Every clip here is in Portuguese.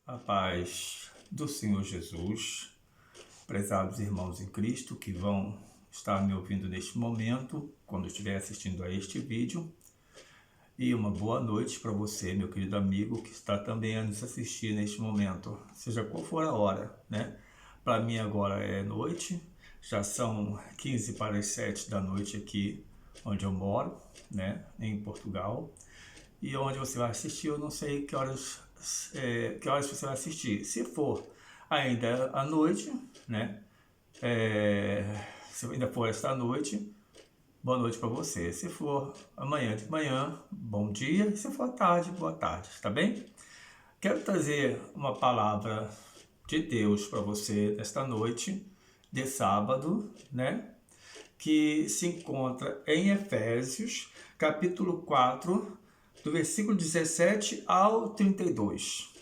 A paz do Senhor Jesus, prezados irmãos em Cristo que vão estar me ouvindo neste momento, quando estiver assistindo a este vídeo. E uma boa noite para você, meu querido amigo, que está também a nos assistir neste momento, seja qual for a hora, né? Para mim agora é noite, já são 15 para as 7 da noite aqui onde eu moro, né? Em Portugal. E onde você vai assistir, eu não sei que horas você vai assistir. Se for ainda à noite, né? Se ainda for esta noite, boa noite para você. Se for amanhã de manhã, bom dia. E se for à tarde, boa tarde, tá bem? Quero trazer uma palavra de Deus para você nesta noite de sábado, né? Que se encontra em Efésios, capítulo 4, do versículo 17 ao 32.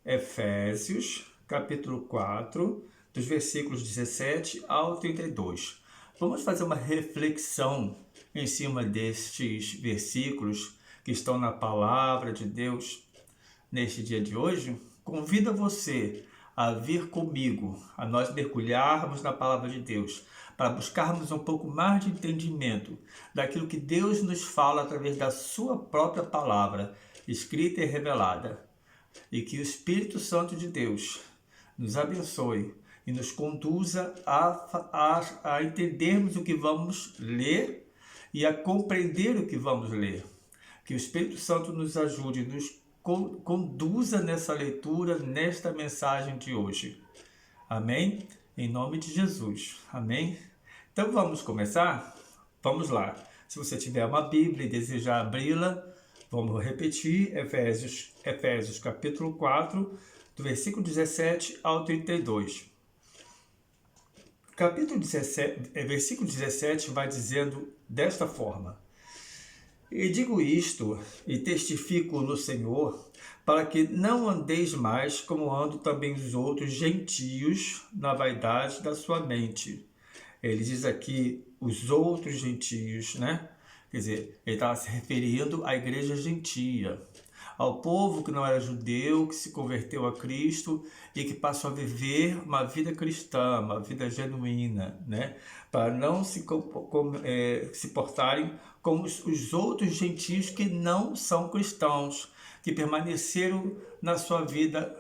Efésios, capítulo 4, dos versículos 17 ao 32. Vamos fazer uma reflexão em cima destes versículos que estão na palavra de Deus neste dia de hoje. Convido você a vir comigo, a nós mergulharmos na palavra de Deus, para buscarmos um pouco mais de entendimento daquilo que Deus nos fala através da sua própria palavra, escrita e revelada. E que o Espírito Santo de Deus nos abençoe e nos conduza a entendermos o que vamos ler e a compreender o que vamos ler. Que o Espírito Santo nos ajude e nos conduza nessa leitura, nesta mensagem de hoje. Amém? Em nome de Jesus. Amém? Então vamos começar? Vamos lá. Se você tiver uma Bíblia e desejar abri-la, vamos repetir Efésios capítulo 4, do versículo 17 ao 32. Versículo 17 vai dizendo desta forma: E digo isto, e testifico no Senhor, para que não andeis mais como andam também os outros gentios na vaidade da sua mente. Ele diz aqui os outros gentios, né? Quer dizer, ele estava se referindo à igreja gentia, ao povo que não era judeu, que se converteu a Cristo e que passou a viver uma vida cristã, uma vida genuína, né? Para não se portarem como os outros gentios que não são cristãos, que permaneceram na sua vida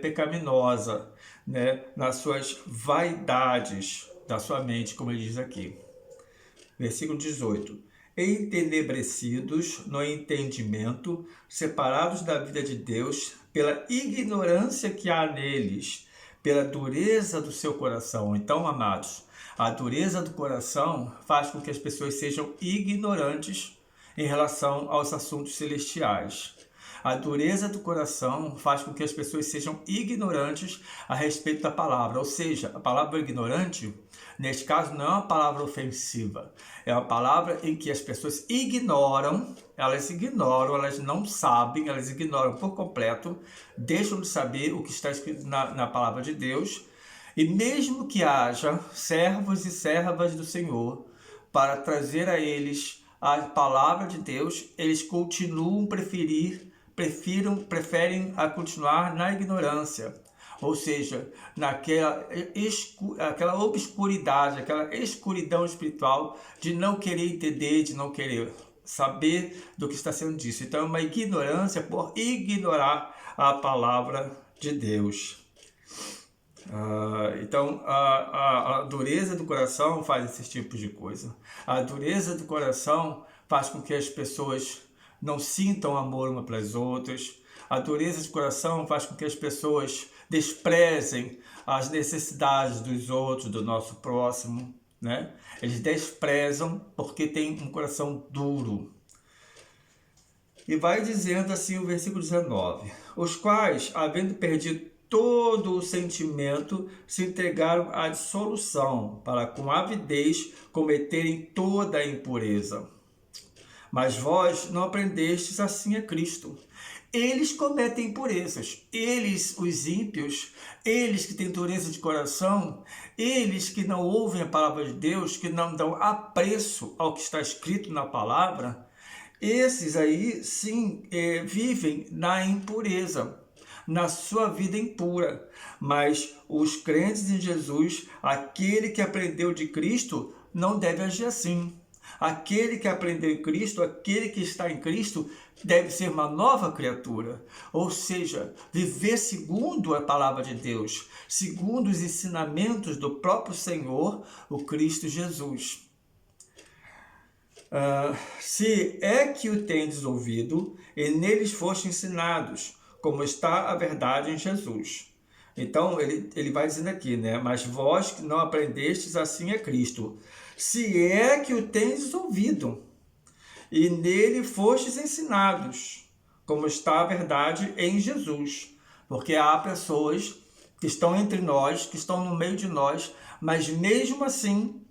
pecaminosa, né? Nas suas vaidades da sua mente, como ele diz aqui. Versículo 18. Entenebrecidos no entendimento, separados da vida de Deus, pela ignorância que há neles, pela dureza do seu coração. Então, amados, a dureza do coração faz com que as pessoas sejam ignorantes em relação aos assuntos celestiais. A dureza do coração faz com que as pessoas sejam ignorantes a respeito da palavra. Ou seja, a palavra ignorante, neste caso, não é uma palavra ofensiva. É uma palavra em que as pessoas elas não sabem, elas ignoram por completo, deixam de saber o que está escrito na palavra de Deus. E mesmo que haja servos e servas do Senhor para trazer a eles a palavra de Deus, eles preferem a continuar na ignorância, ou seja, aquela obscuridade, aquela escuridão espiritual de não querer entender, de não querer saber do que está sendo dito. Então é uma ignorância por ignorar a palavra de Deus. Então a dureza do coração faz esse tipo de coisa. A dureza do coração faz com que as pessoas não sintam amor umas pelas outras. A dureza de coração faz com que as pessoas desprezem as necessidades dos outros, do nosso próximo, né? Eles desprezam porque têm um coração duro. E vai dizendo assim o versículo 19: Os quais, havendo perdido todo o sentimento, se entregaram à dissolução, para com avidez cometerem toda a impureza. Mas vós não aprendestes assim a Cristo. Eles cometem impurezas. Eles, os ímpios, eles que têm dureza de coração, eles que não ouvem a palavra de Deus, que não dão apreço ao que está escrito na palavra, esses aí sim vivem na impureza. na sua vida impura. Mas os crentes em Jesus, aquele que aprendeu de Cristo, não deve agir assim. Aquele que aprendeu em Cristo, aquele que está em Cristo, deve ser uma nova criatura. Ou seja, viver segundo a palavra de Deus, segundo os ensinamentos do próprio Senhor, o Cristo Jesus. Se é que o tendes ouvido, e neles foste ensinados, como está a verdade em Jesus. Então, ele vai dizendo aqui, né? Mas vós que não aprendestes, assim é Cristo. Se é que o tendes ouvido, e nele fostes ensinados, como está a verdade em Jesus. Porque há pessoas que estão entre nós, que estão no meio de nós, mas mesmo assim,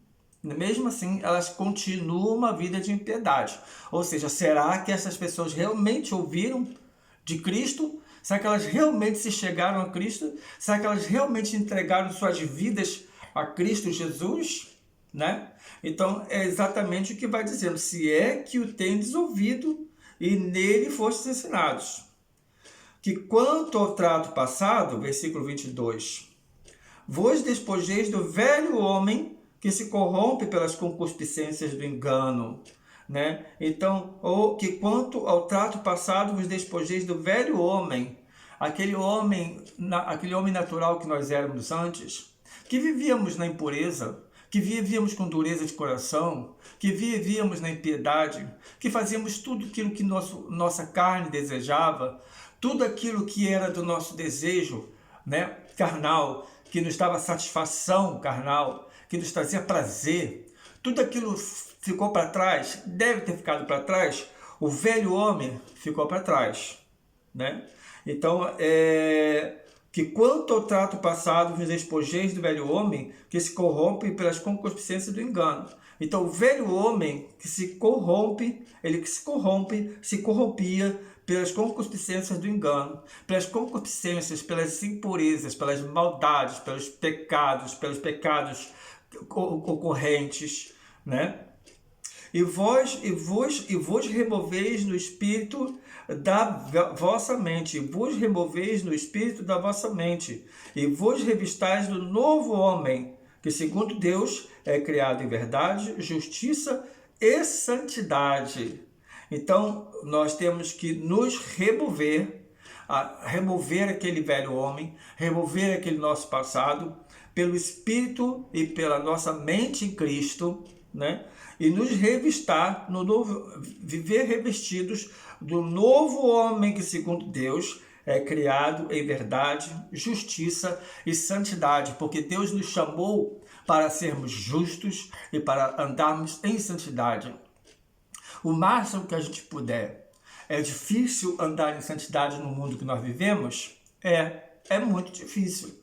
elas continuam uma vida de impiedade. Ou seja, será que essas pessoas realmente ouviram de Cristo? Será que elas realmente se chegaram a Cristo? Será que elas realmente entregaram suas vidas a Cristo Jesus? Né? Então, é exatamente o que vai dizendo. Se é que o tendes ouvido e nele fostes ensinados. Que quanto ao trato passado, versículo 22, vos despojeis do velho homem que se corrompe pelas concupiscências do engano. Né? Então, que quanto ao trato passado, vos despojeis do velho homem, aquele homem natural que nós éramos antes, que vivíamos na impureza, que vivíamos com dureza de coração, que vivíamos na impiedade, que fazíamos tudo aquilo que nossa carne desejava, tudo aquilo que era do nosso desejo, né, carnal, que nos dava satisfação carnal, que nos trazia prazer, tudo aquilo ficou para trás, deve ter ficado para trás, o velho homem ficou para trás, né? Então, que quanto ao trato passado, vos despojeis do velho homem que se corrompe pelas concupiscências do engano. Então, o velho homem que se corrompe, se corrompia pelas concupiscências do engano, pelas concupiscências, pelas impurezas, pelas maldades, pelos pecados ocorrentes, né? E vos removeis no espírito da vossa mente, e vos revistais do novo homem, que segundo Deus é criado em verdade, justiça e santidade. Então, nós temos que nos remover aquele velho homem, remover aquele nosso passado, pelo Espírito e pela nossa mente em Cristo, né? E nos revistar, viver revestidos do novo homem que, segundo Deus, é criado em verdade, justiça e santidade, porque Deus nos chamou para sermos justos e para andarmos em santidade. O máximo que a gente puder. É difícil andar em santidade no mundo que nós vivemos? É muito difícil.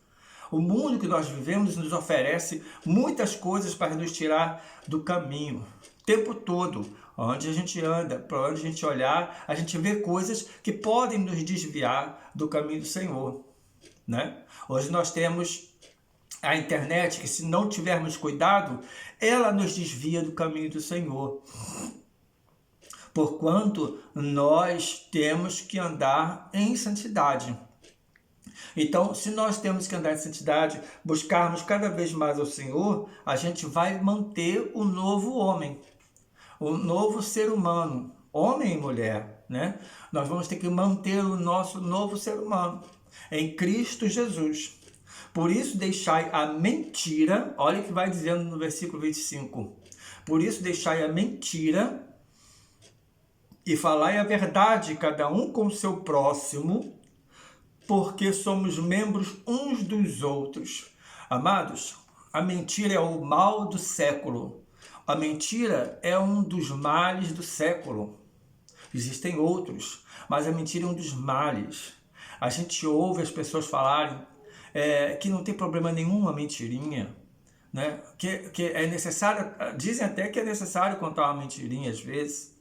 O mundo que nós vivemos nos oferece muitas coisas para nos tirar do caminho. O tempo todo, onde a gente anda, para onde a gente olhar, a gente vê coisas que podem nos desviar do caminho do Senhor, né? Hoje nós temos a internet, que se não tivermos cuidado, ela nos desvia do caminho do Senhor. Porquanto nós temos que andar em santidade. Então, se nós temos que andar em santidade, buscarmos cada vez mais ao Senhor, a gente vai manter o novo homem, o novo ser humano, homem e mulher, né? Nós vamos ter que manter o nosso novo ser humano em Cristo Jesus. Por isso, deixai a mentira, olha o que vai dizendo no versículo 25. Por isso, deixai a mentira e falai a verdade, cada um com o seu próximo, porque somos membros uns dos outros. Amados, a mentira é o mal do século. A mentira é um dos males do século. Existem outros, mas a mentira é um dos males. A gente ouve as pessoas falarem que não tem problema nenhum a mentirinha, né? Que é necessário, dizem até que é necessário contar uma mentirinha às vezes,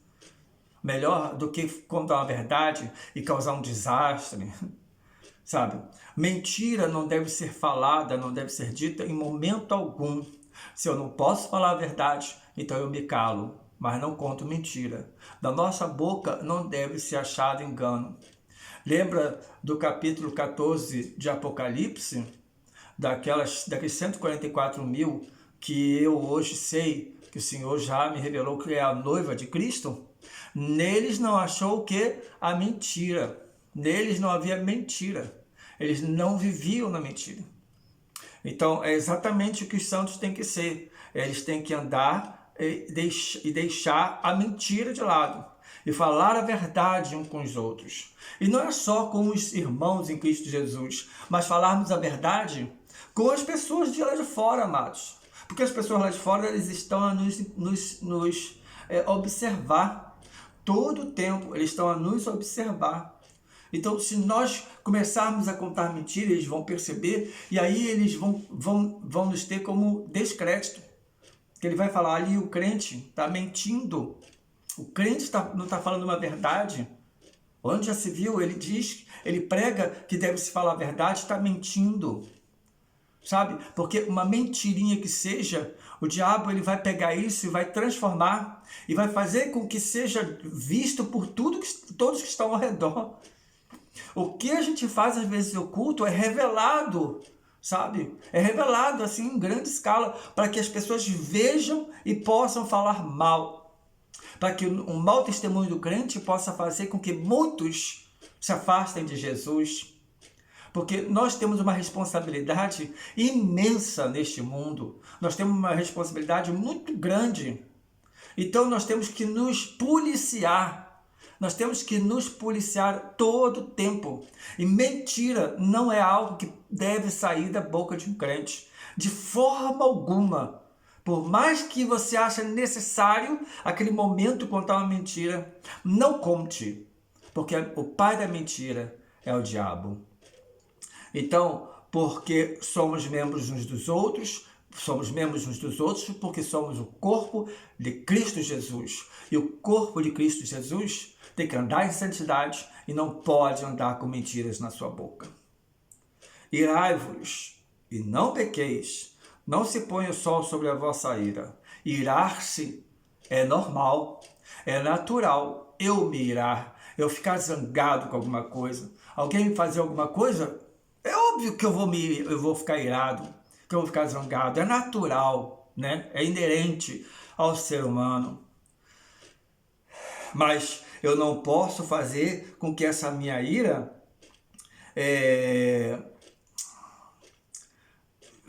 melhor do que contar uma verdade e causar um desastre. Sabe? Mentira não deve ser falada, não deve ser dita em momento algum. Se eu não posso falar a verdade, então eu me calo, mas não conto mentira. Da nossa boca não deve ser achado engano. Lembra do capítulo 14 de Apocalipse? Daqueles 144 mil que eu hoje sei que o Senhor já me revelou que é a noiva de Cristo? Neles não achou o quê? A mentira. Neles não havia mentira. Eles não viviam na mentira. Então, é exatamente o que os santos têm que ser. Eles têm que andar e deixar a mentira de lado. E falar a verdade uns com os outros. E não é só com os irmãos em Cristo Jesus, mas falarmos a verdade com as pessoas de lá de fora, amados. Porque as pessoas lá de fora, eles estão a nos observar. Todo o tempo, eles estão a nos observar. Então, se nós começarmos a contar mentiras, eles vão perceber, e aí eles vão nos ter como descrédito. Que ele vai falar ali, o crente está mentindo. O crente não está falando uma verdade. Onde já se viu, ele diz, ele prega que deve se falar a verdade, está mentindo. Sabe? Porque uma mentirinha que seja, o diabo ele vai pegar isso e vai transformar e vai fazer com que seja visto por todos que estão ao redor. O que a gente faz às vezes oculto é revelado, sabe? É revelado assim em grande escala para que as pessoas vejam e possam falar mal. Para que um mau testemunho do crente possa fazer com que muitos se afastem de Jesus. Porque nós temos uma responsabilidade imensa neste mundo. Nós temos uma responsabilidade muito grande. Então nós temos que nos policiar. Nós temos que nos policiar todo o tempo. E mentira não é algo que deve sair da boca de um crente. De forma alguma. Por mais que você ache necessário aquele momento contar uma mentira, não conte. Porque o pai da mentira é o diabo. Então, porque somos membros uns dos outros, porque somos o corpo de Cristo Jesus. E o corpo de Cristo Jesus tem que andar em santidade e não pode andar com mentiras na sua boca. Irai-vos e não pequeis, não se ponha o sol sobre a vossa ira. Irar-se é normal, é natural. Eu me irar, eu ficar zangado com alguma coisa, alguém me fazer alguma coisa, é óbvio que eu vou ficar irado, que eu vou ficar zangado. É natural, né? É inerente ao ser humano. Mas eu não posso fazer com que essa minha ira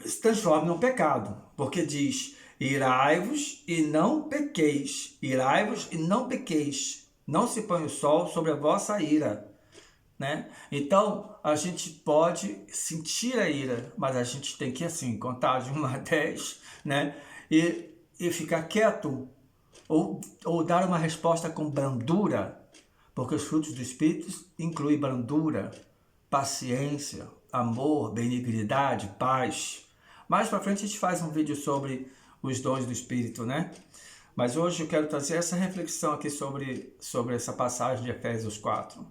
se transforme num pecado. Porque diz, irai-vos e não pequeis. Irai-vos e não pequeis. Não se põe o sol sobre a vossa ira. Né? Então, a gente pode sentir a ira, mas a gente tem que, assim, contar de 1 a 10, né? E ficar quieto, ou dar uma resposta com brandura, porque os frutos do Espírito incluem brandura, paciência, amor, benignidade, paz. Mais para frente a gente faz um vídeo sobre os dons do Espírito, né? Mas hoje eu quero trazer essa reflexão aqui sobre essa passagem de Efésios 4.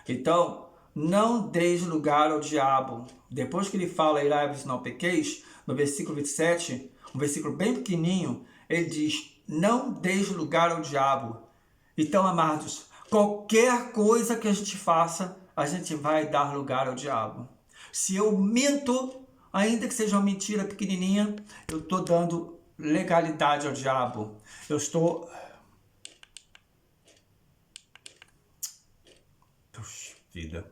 Então, não deis lugar ao diabo. Depois que ele fala, irai-vos não pequeis, no versículo 27, um versículo bem pequenininho, ele diz, não deis lugar ao diabo. Então, amados, qualquer coisa que a gente faça, a gente vai dar lugar ao diabo. Se eu minto, ainda que seja uma mentira pequenininha, eu estou dando legalidade ao diabo. Eu estou... Vida.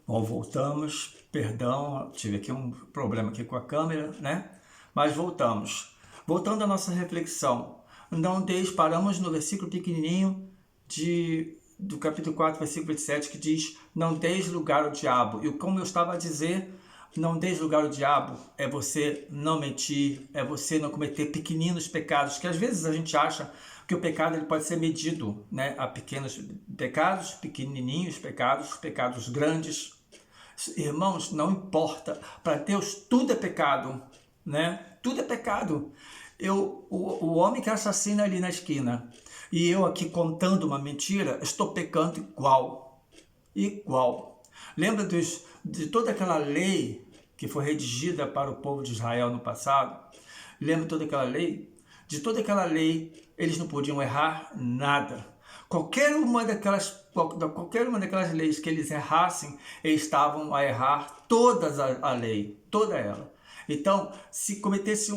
Bom, voltamos, perdão, tive aqui um problema aqui com a câmera, né? Mas voltamos. Voltando à nossa reflexão, não paramos no versículo pequenininho do capítulo 4, versículo 27, que diz, não deis lugar ao diabo. E como eu estava a dizer, não deis lugar ao diabo é você não mentir, é você não cometer pequeninos pecados, que às vezes a gente acha que o pecado ele pode ser medido, né, a pequenos pecados, pequenininhos pecados, pecados grandes. Irmãos, não importa, para Deus tudo é pecado, né? Tudo é pecado. O homem que assassina ali na esquina e eu aqui contando uma mentira, estou pecando igual. Lembra de toda aquela lei que foi redigida para o povo de Israel no passado? Lembra toda aquela lei? De toda aquela lei, eles não podiam errar nada. Qualquer uma daquelas leis que eles errassem, eles estavam a errar a lei, toda ela. Então, se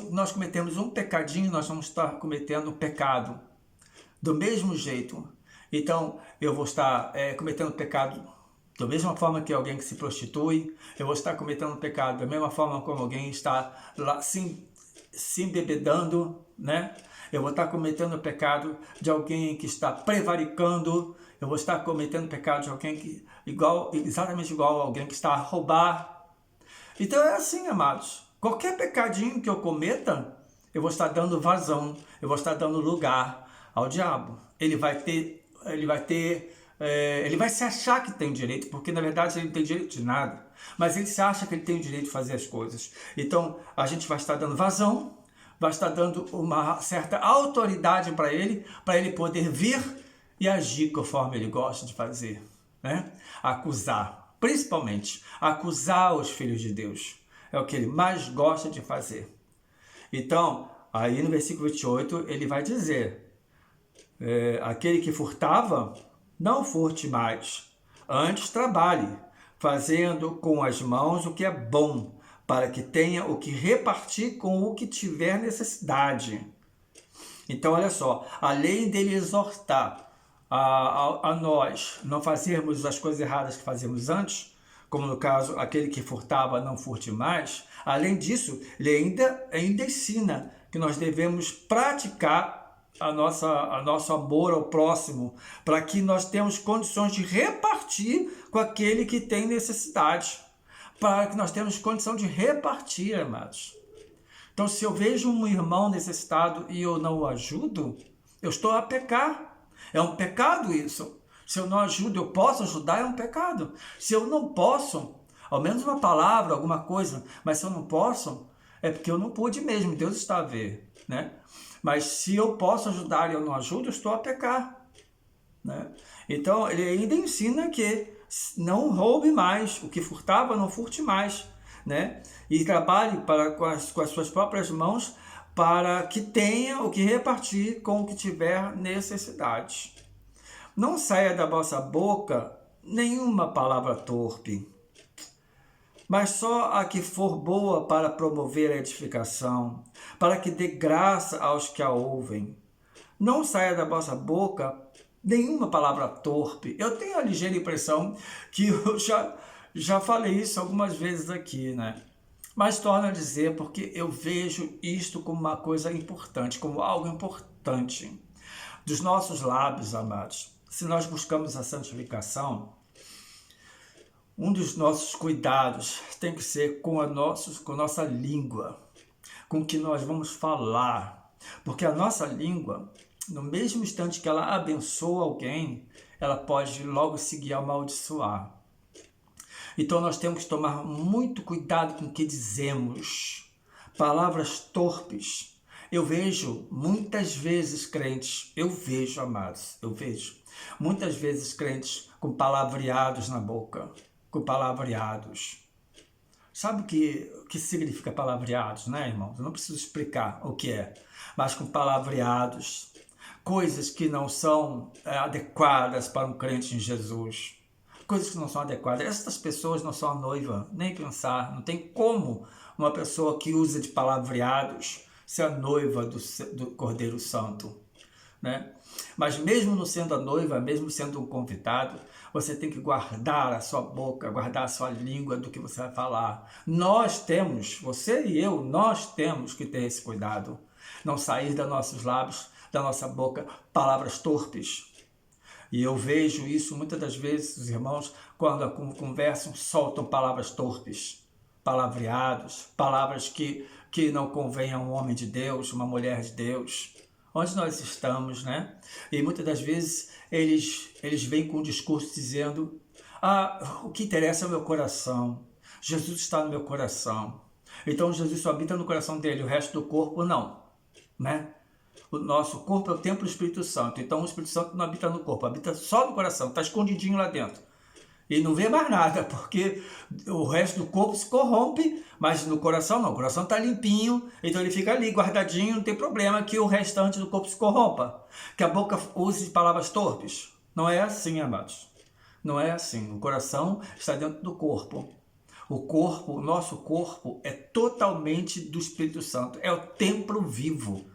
nós cometemos um pecadinho, nós vamos estar cometendo um pecado. Do mesmo jeito. Então, eu vou estar cometendo pecado da mesma forma que alguém que se prostitui, eu vou estar cometendo pecado da mesma forma como alguém está lá se embebedando, né? Eu vou estar cometendo pecado de alguém que está prevaricando, eu vou estar cometendo pecado de alguém que exatamente igual a alguém que está a roubar. Então é assim, amados. Qualquer pecadinho que eu cometa, eu vou estar dando vazão, eu vou estar dando lugar ao diabo. Ele vai se achar que tem direito, porque na verdade ele não tem direito de nada, mas ele se acha que ele tem o direito de fazer as coisas. Então a gente vai estar dando vazão, vai estar dando uma certa autoridade para ele poder vir e agir conforme ele gosta de fazer, né? Acusar, principalmente acusar os filhos de Deus, é o que ele mais gosta de fazer. Então, aí no versículo 28 ele vai dizer, aquele que furtava, não furte mais, antes trabalhe, fazendo com as mãos o que é bom, para que tenha o que repartir com o que tiver necessidade. Então, olha só, além dele exortar a nós não fazermos as coisas erradas que fazíamos antes, como no caso, aquele que furtava, não furte mais, além disso, ele ainda ensina que nós devemos praticar nosso amor ao próximo, para que nós tenhamos condições de repartir com aquele que tem necessidade, para que nós tenhamos condição de repartir, amados. Então, se eu vejo um irmão necessitado e eu não o ajudo, eu estou a pecar. É um pecado isso. Se eu não ajudo, eu posso ajudar, é um pecado. Se eu não posso, ao menos uma palavra, alguma coisa, mas se eu não posso, é porque eu não pude mesmo, Deus está a ver, né? Mas se eu posso ajudar e eu não ajudo, eu estou a pecar, né? Então, ele ainda ensina que não roube mais, o que furtava, não furte mais, né? E trabalhe com as suas próprias mãos para que tenha o que repartir com o que tiver necessidade. Não saia da vossa boca nenhuma palavra torpe, mas só a que for boa para promover a edificação, para que dê graça aos que a ouvem. Não saia da vossa boca nenhuma palavra torpe. Eu tenho a ligeira impressão que eu já falei isso algumas vezes aqui, né? Mas torno a dizer porque eu vejo isto como uma coisa importante, como algo importante. Dos nossos lábios, amados, se nós buscamos a santificação, um dos nossos cuidados tem que ser com a nossa língua, com o que nós vamos falar. Porque a nossa língua, no mesmo instante que ela abençoa alguém, ela pode logo seguir a amaldiçoar. Então nós temos que tomar muito cuidado com o que dizemos. Palavras torpes. Eu vejo muitas vezes crentes, amados, muitas vezes crentes com palavreados na boca, com palavreados. Sabe o que significa palavreados, né, irmãos? Eu não preciso explicar o que é, mas com palavreados, coisas que não são adequadas para um crente em Jesus, coisas que não são adequadas. Essas pessoas não são a noiva, nem pensar. Não tem como uma pessoa que usa de palavreados ser a noiva do Cordeiro Santo, né? Mas mesmo não sendo a noiva, mesmo sendo um convidado, você tem que guardar a sua boca, guardar a sua língua do que você vai falar. Você e eu, nós temos que ter esse cuidado. Não sair dos nossos lábios, da nossa boca, palavras torpes. E eu vejo isso muitas das vezes, os irmãos, quando conversam, soltam palavras torpes, palavreados, palavras que não convêm a um homem de Deus, uma mulher de Deus. Onde nós estamos, né? E muitas das vezes eles vêm com um discurso dizendo: o que interessa é o meu coração. Jesus está no meu coração. Então Jesus só habita no coração dele, o resto do corpo não, né? O nosso corpo é o templo do Espírito Santo. Então o Espírito Santo não habita no corpo, habita só no coração, está escondidinho lá dentro. e não vê mais nada, porque o resto do corpo se corrompe, mas no coração não. O coração está limpinho, então ele fica ali guardadinho, não tem problema que o restante do corpo se corrompa, que a boca use palavras torpes. Não é assim, amados. Não é assim. O coração está dentro do corpo. O corpo, o nosso corpo é totalmente do Espírito Santo. É o templo vivo.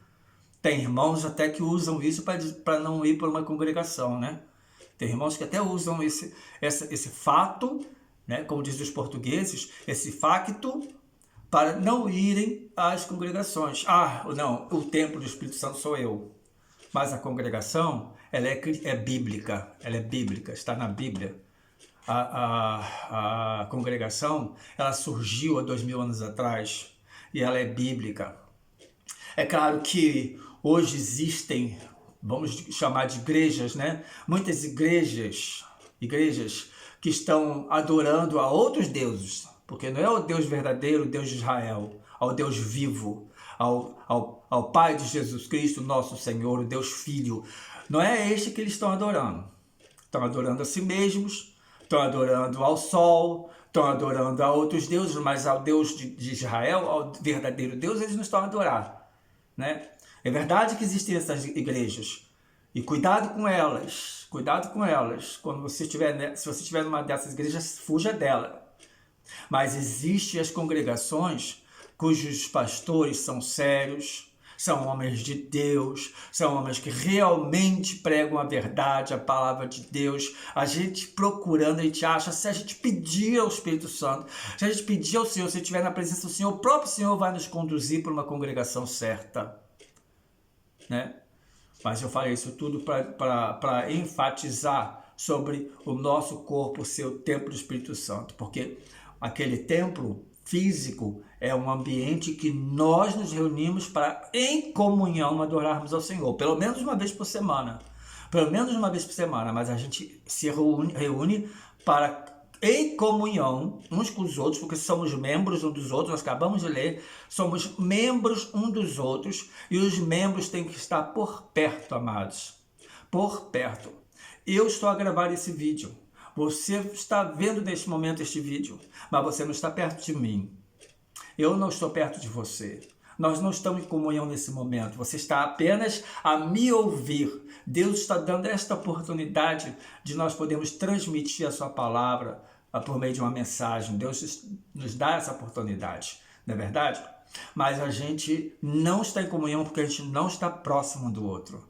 Tem irmãos até que usam isso para não ir para uma congregação, né? Tem irmãos que até usam esse fato, né, como dizem os portugueses, esse facto, para não irem às congregações. Ah, não, o templo do Espírito Santo sou eu. Mas a congregação, ela é bíblica, está na Bíblia. A congregação, ela surgiu há 2000 anos atrás e ela é bíblica. É claro que hoje existem, vamos chamar de igrejas, né? Muitas igrejas que estão adorando a outros deuses, porque não é o Deus verdadeiro, o Deus de Israel, ao Deus vivo, ao Pai de Jesus Cristo, nosso Senhor, o Deus Filho. Não é este que eles estão adorando. Estão adorando a si mesmos, estão adorando ao sol, estão adorando a outros deuses, mas ao Deus de Israel, ao verdadeiro Deus, eles não estão a adorar, né? É verdade que existem essas igrejas, e cuidado com elas, quando você estiver, se você estiver numa dessas igrejas, fuja dela. Mas existem as congregações cujos pastores são sérios, são homens de Deus, são homens que realmente pregam a verdade, a palavra de Deus. A gente procurando, a gente acha, se a gente pedir ao Espírito Santo, se a gente pedir ao Senhor, se estiver na presença do Senhor, o próprio Senhor vai nos conduzir para uma congregação certa, né? Mas eu falei isso tudo para enfatizar sobre o nosso corpo ser o templo do Espírito Santo, porque aquele templo físico é um ambiente que nós nos reunimos para, em comunhão, adorarmos ao Senhor, pelo menos uma vez por semana, mas a gente se reúne para, em comunhão, uns com os outros, porque somos membros uns dos outros, nós acabamos de ler, somos membros uns dos outros, e os membros têm que estar por perto, amados, por perto. Eu estou a gravar esse vídeo, você está vendo neste momento este vídeo, mas você não está perto de mim. Eu não estou perto de você. Nós não estamos em comunhão nesse momento. Você está apenas a me ouvir. Deus está dando esta oportunidade de nós podermos transmitir a sua palavra por meio de uma mensagem. Deus nos dá essa oportunidade, não é verdade? Mas a gente não está em comunhão porque a gente não está próximo do outro.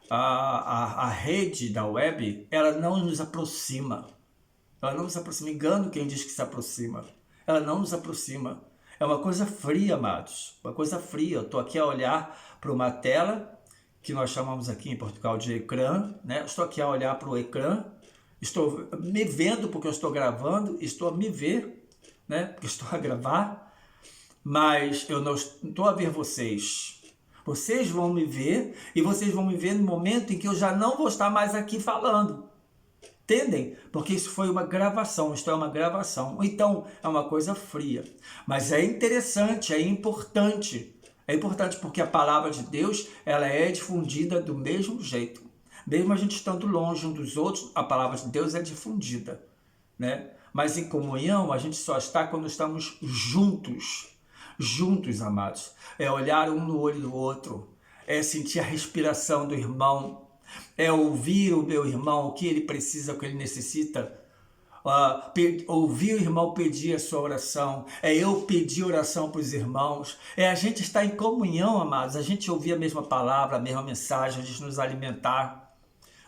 A rede da web, ela não nos aproxima. Ela não nos aproxima. Engano quem diz que se aproxima. Ela não nos aproxima. É uma coisa fria, amados. Uma coisa fria. Eu estou aqui a olhar para uma tela, que nós chamamos aqui em Portugal de ecrã, né? Estou aqui a olhar para o ecrã. Estou me vendo porque eu estou gravando. Estou a me ver, né? Porque estou a gravar. Mas eu não estou a ver vocês. Vocês vão me ver, e vocês vão me ver no momento em que eu já não vou estar mais aqui falando. Entendem? Porque isso foi uma gravação, isto é uma gravação. Então, é uma coisa fria. Mas é interessante, é importante. É importante porque a palavra de Deus, ela é difundida do mesmo jeito. Mesmo a gente estando longe um dos outros, a palavra de Deus é difundida, né? Mas em comunhão, a gente só está quando estamos juntos. Juntos, amados, é olhar um no olho do outro, é sentir a respiração do irmão, é ouvir o meu irmão, o que ele precisa, o que ele necessita, ouvir o irmão pedir a sua oração, é eu pedir oração para os irmãos, é a gente estar em comunhão, amados, a gente ouvir a mesma palavra, a mesma mensagem, a gente nos alimentar,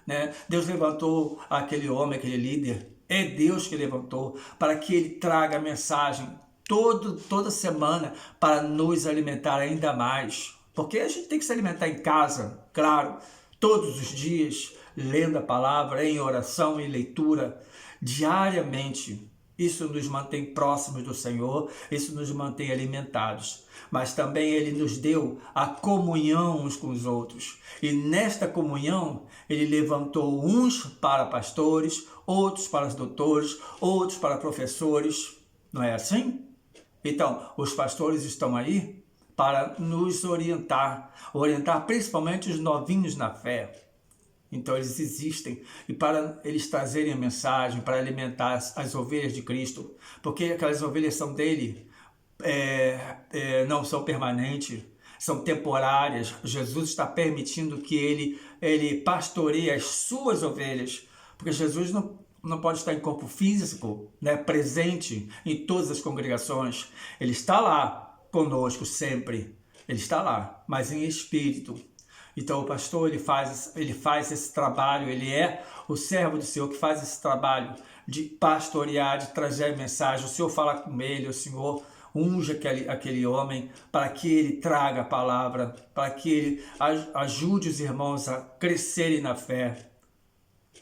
né? Deus levantou aquele homem, aquele líder, é Deus que levantou, para que ele traga a mensagem toda semana para nos alimentar ainda mais. Porque a gente tem que se alimentar em casa, claro, todos os dias, lendo a palavra, em oração e leitura, diariamente. Isso nos mantém próximos do Senhor, isso nos mantém alimentados. Mas também Ele nos deu a comunhão uns com os outros. E nesta comunhão, Ele levantou uns para pastores, outros para doutores, outros para professores. Não é assim? Então, os pastores estão aí para nos orientar principalmente os novinhos na fé, Então eles existem, e para eles trazerem a mensagem, para alimentar as ovelhas de Cristo, porque aquelas ovelhas são dele, não são permanentes, são temporárias. Jesus está permitindo que ele pastoreie as suas ovelhas, porque Jesus não pode estar em corpo físico, né, presente em todas as congregações. Ele está lá conosco sempre, ele está lá, mas em espírito. Então o pastor ele faz esse trabalho, ele é o servo do Senhor que faz esse trabalho de pastorear, de trazer a mensagem. O Senhor fala com ele, o Senhor unge aquele homem para que ele traga a palavra, para que ele ajude os irmãos a crescerem na fé.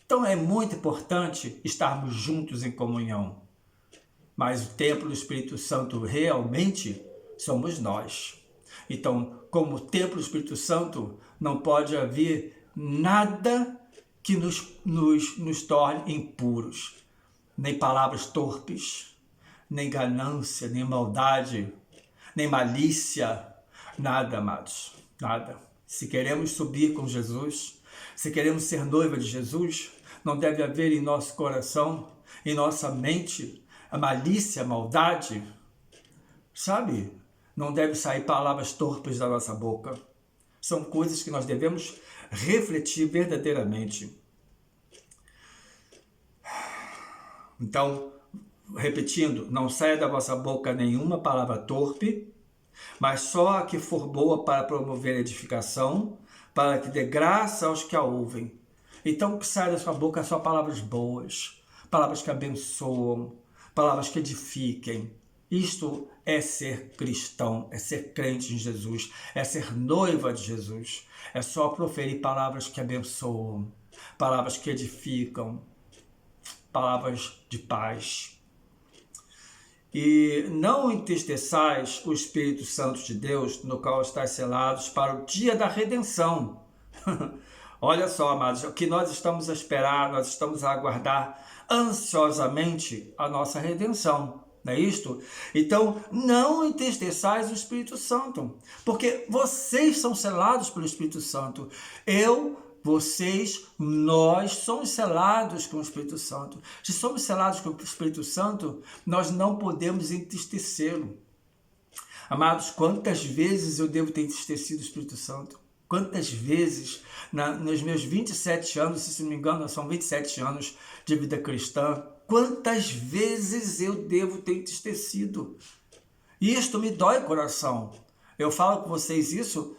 Então é muito importante estarmos juntos em comunhão. Mas o templo do Espírito Santo realmente somos nós. Então, como templo do Espírito Santo, não pode haver nada que nos torne impuros. Nem palavras torpes, nem ganância, nem maldade, nem malícia. Nada, amados, nada. Se queremos subir com Jesus, se queremos ser noiva de Jesus, não deve haver em nosso coração, em nossa mente, a malícia, a maldade, sabe? Não deve sair palavras torpes da nossa boca. São coisas que nós devemos refletir verdadeiramente. Então, repetindo, não saia da vossa boca nenhuma palavra torpe, mas só a que for boa para promover a edificação, para que dê graça aos que a ouvem. Então, que saia da sua boca só palavras boas, palavras que abençoam, palavras que edifiquem. Isto é ser cristão, é ser crente em Jesus, é ser noiva de Jesus. É só proferir palavras que abençoam, palavras que edificam, palavras de paz. E não entristeçais o Espírito Santo de Deus, no qual estáis selados para o dia da redenção. Olha só, amados, o que nós estamos a esperar, nós estamos a aguardar ansiosamente a nossa redenção. Não é isto? Então, não entristeçais o Espírito Santo, porque vocês são selados pelo Espírito Santo. Vocês, nós somos selados com o Espírito Santo. Se somos selados com o Espírito Santo, nós não podemos entristecê-lo. Amados, quantas vezes eu devo ter entristecido o Espírito Santo? Quantas vezes, nos meus 27 anos, se não me engano, são 27 anos de vida cristã, quantas vezes eu devo ter entristecido? E isto me dói o coração. Eu falo com vocês isso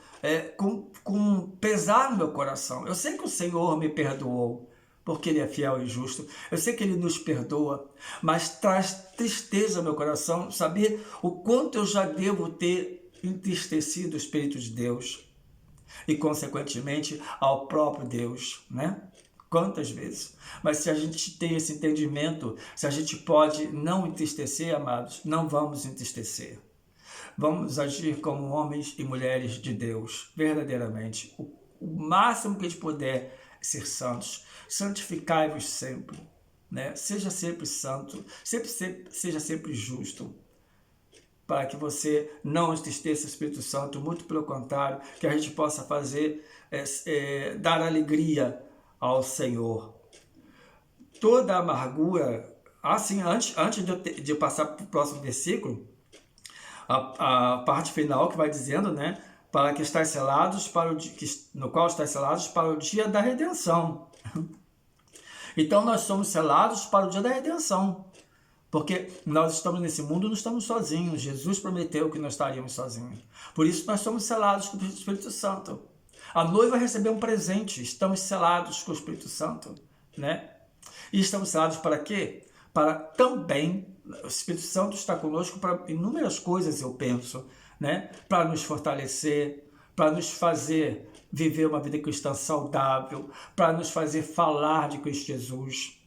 com pesar no meu coração. Eu sei que o Senhor me perdoou, porque Ele é fiel e justo. Eu sei que Ele nos perdoa, mas traz tristeza ao meu coração saber o quanto eu já devo ter entristecido o Espírito de Deus e, consequentemente, ao próprio Deus, né? Quantas vezes? Mas se a gente tem esse entendimento, se a gente pode não entristecer, amados, não vamos entristecer. Vamos agir como homens e mulheres de Deus, verdadeiramente. O máximo que a gente puder ser santos. Santificai-vos sempre, né? Seja sempre santo, seja sempre justo, para que você não entristeça o Espírito Santo, muito pelo contrário, que a gente possa fazer, dar alegria ao Senhor. Toda amargura, assim, antes de eu passar para o próximo versículo, a parte final que vai dizendo, né, para que estáis selados no qual estáis selados para o dia da redenção. Então nós somos selados para o dia da redenção, porque nós estamos nesse mundo, não estamos sozinhos. Jesus prometeu que não estaríamos sozinhos. Por isso nós somos selados com o Espírito Santo. A noiva recebeu um presente, estamos selados com o Espírito Santo, né? E estamos selados para quê? Para também, o Espírito Santo está conosco para inúmeras coisas, eu penso, né? Para nos fortalecer, para nos fazer viver uma vida cristã saudável, para nos fazer falar de Cristo Jesus,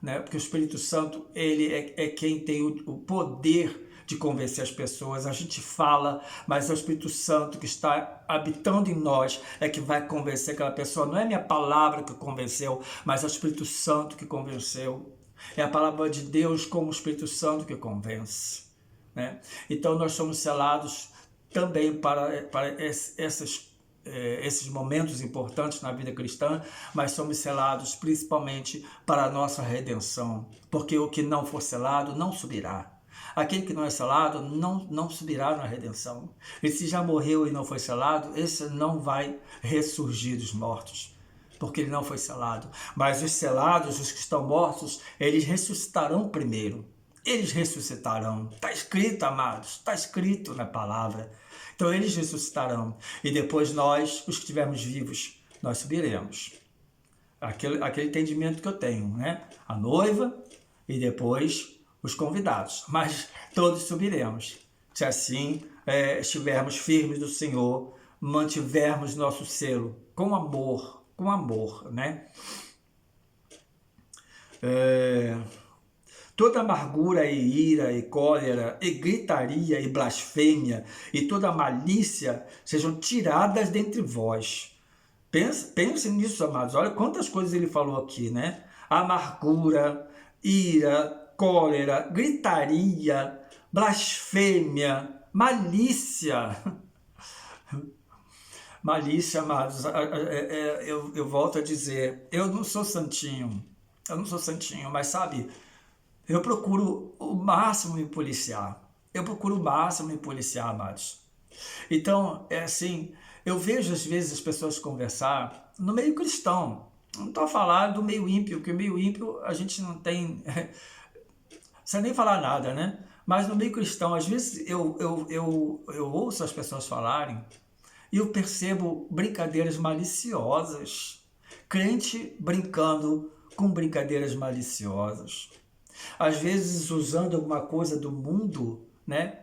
né? Porque o Espírito Santo, ele é quem tem o poder de convencer as pessoas. A gente fala, mas é o Espírito Santo que está habitando em nós é que vai convencer aquela pessoa. Não é minha palavra que convenceu, mas é o Espírito Santo que convenceu. É a palavra de Deus como o Espírito Santo que convence, né? Então nós somos selados também para esses momentos importantes na vida cristã, mas somos selados principalmente para a nossa redenção, porque o que não for selado não subirá. Aquele que não é selado não subirá na redenção. E se já morreu e não foi selado, esse não vai ressurgir dos mortos, porque ele não foi selado. Mas os selados, os que estão mortos, eles ressuscitarão primeiro. Eles ressuscitarão. Está escrito, amados, está escrito na palavra. Então eles ressuscitarão. E depois nós, os que estivermos vivos, nós subiremos. Aquele entendimento que eu tenho, né? A noiva e depois os convidados. Mas todos subiremos. Se assim estivermos firmes do Senhor, mantivermos nosso selo com amor, né? Toda amargura e ira e cólera e gritaria e blasfêmia e toda malícia sejam tiradas dentre vós. Pense nisso, amados. Olha quantas coisas ele falou aqui, né? Amargura, ira, cólera, gritaria, blasfêmia, malícia. Malícia, amados. Eu volto a dizer, eu não sou santinho, mas sabe, eu procuro o máximo me policiar. Amados. Então, é assim, eu vejo às vezes as pessoas conversar no meio cristão. Não estou a falar do meio ímpio, porque o meio ímpio a gente não tem... sem nem falar nada, né? Mas no meio cristão, às vezes eu ouço as pessoas falarem e eu percebo brincadeiras maliciosas. Crente brincando com brincadeiras maliciosas. Às vezes usando alguma coisa do mundo, né?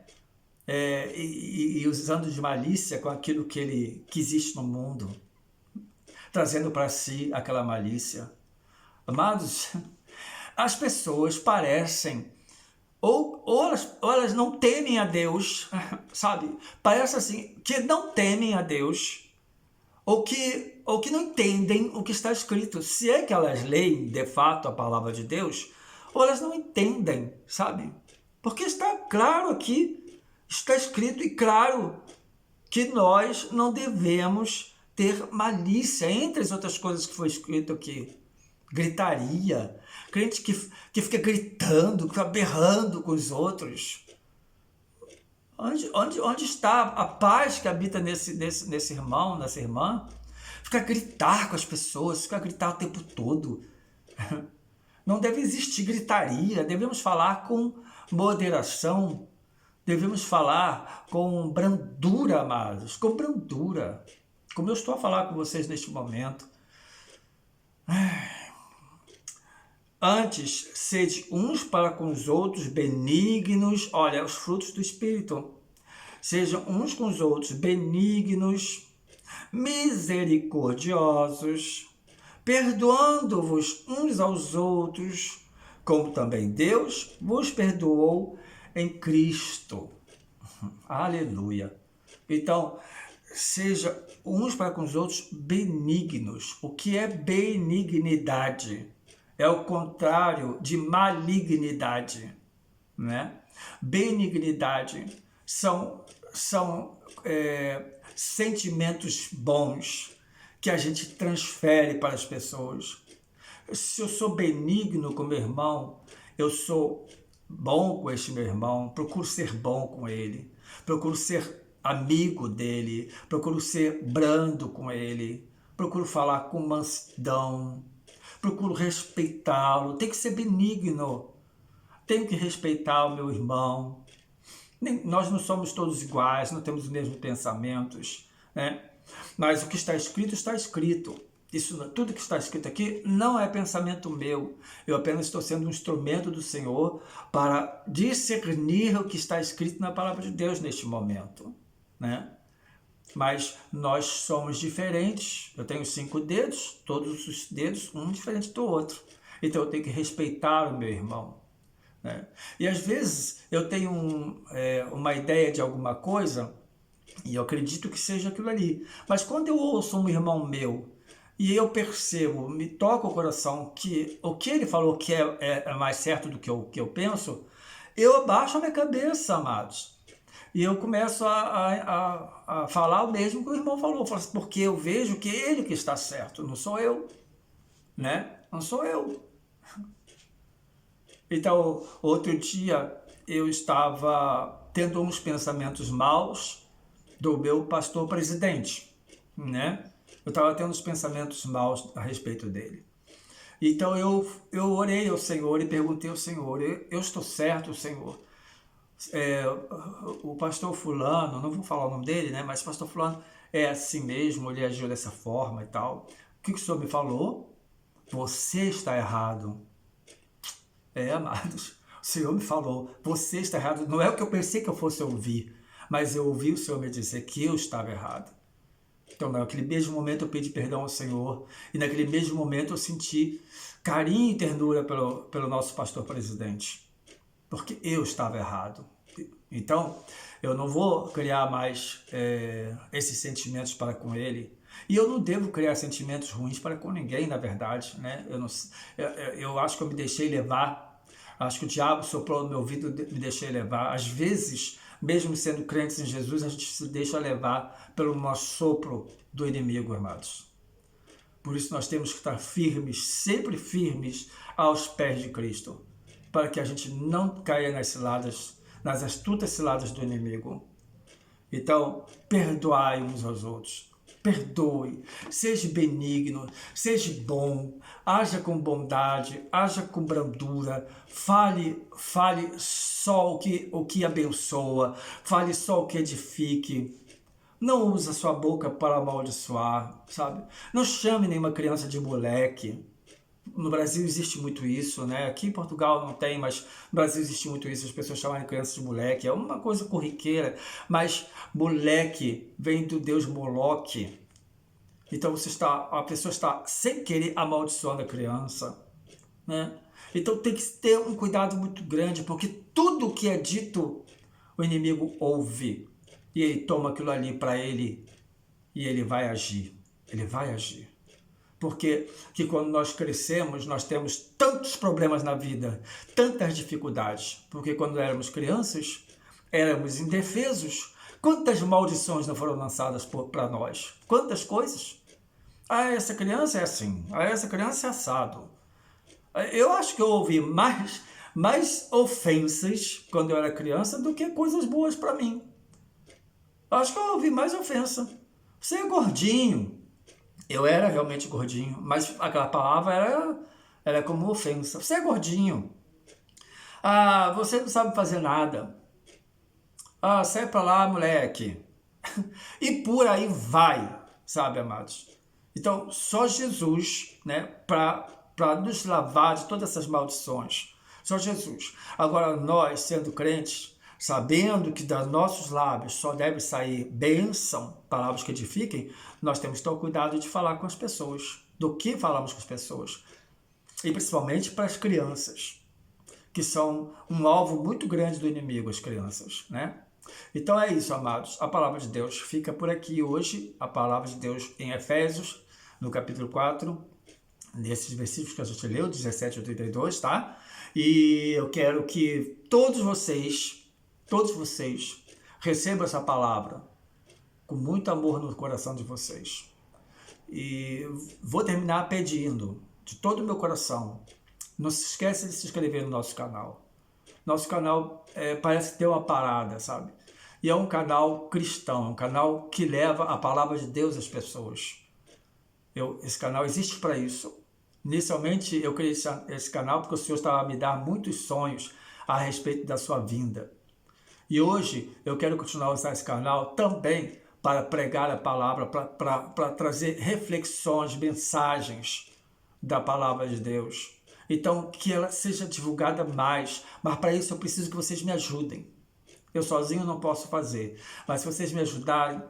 E usando de malícia com aquilo que existe no mundo, trazendo para si aquela malícia. Amados, as pessoas parecem, ou elas não temem a Deus, sabe? Parece assim, que não temem a Deus, ou que não entendem o que está escrito. Se é que elas leem, de fato, a palavra de Deus, ou elas não entendem, sabe? Porque está claro aqui, está escrito e claro que nós não devemos ter malícia, entre as outras coisas que foi escrito aqui. Gritaria, crente que fica gritando, que fica berrando com os outros. Onde está a paz que habita nesse irmão, nessa irmã? Fica a gritar com as pessoas, fica a gritar o tempo todo. Não deve existir gritaria, devemos falar com moderação, devemos falar com brandura, amados, com brandura, como eu estou a falar com vocês neste momento. Antes, sede uns para com os outros benignos, olha, os frutos do Espírito, sejam uns com os outros benignos, misericordiosos, perdoando-vos uns aos outros, como também Deus vos perdoou em Cristo. Aleluia. Então, seja uns para com os outros benignos. O que é benignidade? É o contrário de malignidade, né? Benignidade são sentimentos bons que a gente transfere para as pessoas. Se eu sou benigno com meu irmão, eu sou bom com este meu irmão, procuro ser bom com ele, procuro ser amigo dele, procuro ser brando com ele, procuro falar com mansidão, procuro respeitá-lo, tem que ser benigno, tenho que respeitar o meu irmão. Nós não somos todos iguais, não temos os mesmos pensamentos, né? Mas o que está escrito, está escrito. Tudo que está escrito aqui não é pensamento meu. Eu apenas estou sendo um instrumento do Senhor para discernir o que está escrito na palavra de Deus neste momento, né? Mas nós somos diferentes. Eu tenho 5 dedos, todos os dedos, um diferente do outro. Então eu tenho que respeitar o meu irmão, né? E às vezes eu tenho uma ideia de alguma coisa e eu acredito que seja aquilo ali. Mas quando eu ouço um irmão meu e eu percebo, me toca o coração que o que ele falou que é mais certo do que eu penso, eu abaixo a minha cabeça, amados. E eu começo a falar o mesmo que o irmão falou. Eu falo assim, porque eu vejo que ele que está certo, não sou eu, né? Não sou eu. Então, outro dia eu estava tendo uns pensamentos maus do meu pastor presidente, né? Eu estava tendo uns pensamentos maus a respeito dele. Então eu orei ao Senhor e perguntei ao Senhor, eu estou certo, Senhor? O pastor fulano, não vou falar o nome dele, né? Mas o pastor fulano é assim mesmo, ele agiu dessa forma e tal. O que o Senhor me falou? Você está errado. Amados, o Senhor me falou, você está errado. Não é o que eu pensei que eu fosse ouvir, mas eu ouvi o Senhor me dizer que eu estava errado. Então, naquele mesmo momento eu pedi perdão ao Senhor, e naquele mesmo momento eu senti carinho e ternura pelo nosso pastor presidente, porque eu estava errado. Então, eu não vou criar mais esses sentimentos para com ele, e eu não devo criar sentimentos ruins para com ninguém, na verdade, né? Eu acho que eu me deixei levar, acho que o diabo soprou no meu ouvido, me deixei levar. Às vezes, mesmo sendo crentes em Jesus, a gente se deixa levar pelo nosso sopro do inimigo, amados. Por isso nós temos que estar firmes, sempre firmes aos pés de Cristo, para que a gente não caia nas ciladas, nas astutas ciladas do inimigo. Então, perdoai uns aos outros. Perdoe, seja benigno, seja bom, haja com bondade, haja com brandura, fale só o que abençoa, fale só o que edifique. Não use a sua boca para amaldiçoar, sabe? Não chame nenhuma criança de moleque. No Brasil existe muito isso, né? Aqui em Portugal não tem, mas no Brasil existe muito isso, as pessoas chamarem crianças de moleque. É uma coisa corriqueira, mas moleque vem do deus Moloque. Então a pessoa está sem querer amaldiçoando a criança, né? Então tem que ter um cuidado muito grande, porque tudo que é dito o inimigo ouve e ele toma aquilo ali para ele e ele vai agir. Ele vai agir. Porque que quando nós crescemos, nós temos tantos problemas na vida, tantas dificuldades. Porque quando éramos crianças, éramos indefesos. Quantas maldições não foram lançadas para nós? Quantas coisas? Ah, essa criança é assim. Ah, essa criança é assado. Eu acho que eu ouvi mais ofensas quando eu era criança do que coisas boas para mim. Eu acho que eu ouvi mais ofensa. Você é gordinho. Eu era realmente gordinho, mas aquela palavra era como ofensa. Você é gordinho. Ah, você não sabe fazer nada. Ah, sai pra lá, moleque. E por aí vai, sabe, amados? Então, só Jesus, né, para nos lavar de todas essas maldições. Só Jesus. Agora, nós, sendo crentes, sabendo que dos nossos lábios só deve sair bênção, palavras que edifiquem, nós temos que ter o cuidado de falar com as pessoas, do que falamos com as pessoas. E principalmente para as crianças, que são um alvo muito grande do inimigo, as crianças, né? Então é isso, amados. A palavra de Deus fica por aqui hoje. A palavra de Deus em Efésios, no capítulo 4, nesses versículos que a gente leu, 17 a 32, tá? E eu quero que todos vocês recebam essa palavra com muito amor no coração de vocês. E vou terminar pedindo, de todo o meu coração, não se esqueça de se inscrever no nosso canal. Nosso canal parece ter uma parada, sabe? E é um canal cristão, um canal que leva a palavra de Deus às pessoas. Esse canal existe para isso. Inicialmente eu criei esse canal porque o Senhor estava a me dar muitos sonhos a respeito da sua vinda. E hoje eu quero continuar a usar esse canal também para pregar a palavra, para trazer reflexões, mensagens da palavra de Deus. Então, que ela seja divulgada mais, mas para isso eu preciso que vocês me ajudem. Eu sozinho não posso fazer, mas se vocês me ajudarem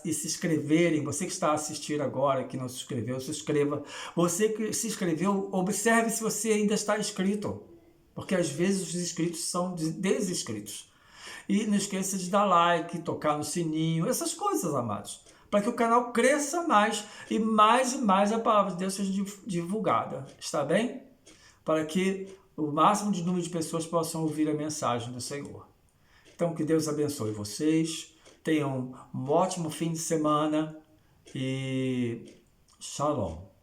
e se inscreverem, você que está a assistir agora, que não se inscreveu, se inscreva. Você que se inscreveu, observe se você ainda está inscrito, porque às vezes os inscritos são desinscritos. E não esqueça de dar like, tocar no sininho, essas coisas, amados, para que o canal cresça mais e mais a palavra de Deus seja divulgada, está bem? Para que o máximo de número de pessoas possam ouvir a mensagem do Senhor. Então, que Deus abençoe vocês. Tenham um ótimo fim de semana e Shalom.